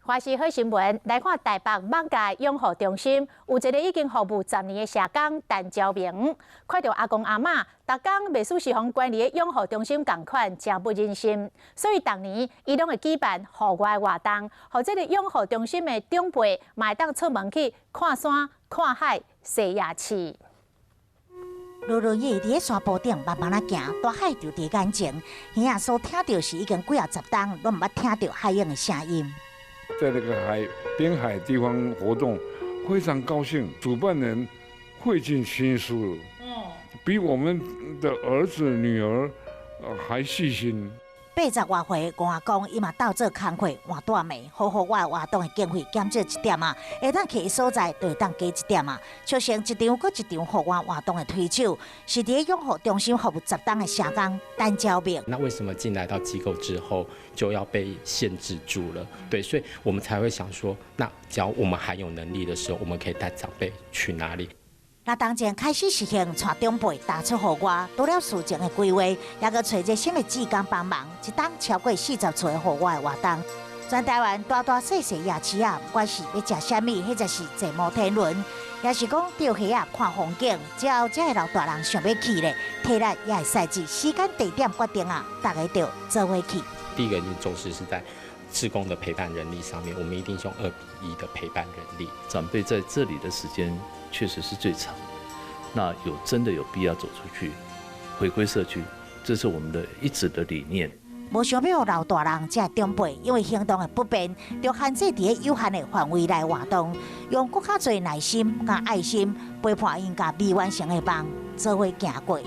华视好新闻来看台北网界养护中心有一个已经服务10年的社工陈昭明，看到阿公阿嬷逐天袂输是互管理的养护中心同款，真不忍心。所以逐年伊拢会举办户外活动，互这个养护中心的长辈嘛会当出门去看山、看海、洗夜市。日日夜伫山坡顶慢慢啊行，大海就伫眼前，耳仔所听到是已经几啊10冬，拢毋捌听到海洋的声音。在那个滨海地方活动，非常高兴，主办人费尽心思，比我们的儿子女儿还细心。80多岁公阿公伊嘛斗做工课换大暝，好好我的活动的经费减少1点啊，下当去所在就会当加1点啊，促成一场搁一场户外活动的推手，是伫养护中心服务10冬的社工陈昭明。那为什么进来到机构之后就要被限制住了？对，所以我们才会想说，那只要我们还有能力的时候，我们可以带长辈去哪里？那当前开始实行带长辈踏出户外，除了事前的规划，也搁找热心的志工帮忙，一档超过40出的户外活动。全台湾大大小小夜市啊，不管是要食啥物，或者是坐摩天轮，也是讲钓虾啊、看风景，只要这个老大人想要去咧，体力也会赛制，时间地点决定啊，大家就做伙去。第一个就是重视是在志工的陪伴人力上面，我们一定是用2:1的陪伴人力。长辈在这里的时间确实是最长，那真的有必要走出去，回归社区，这是我们的一直的理念。无想要老大人这长辈，因为行动的不便，就限制伫有限的范围内活动，用更较侪耐心、甲爱心陪伴因甲未完成的梦，做伙行过。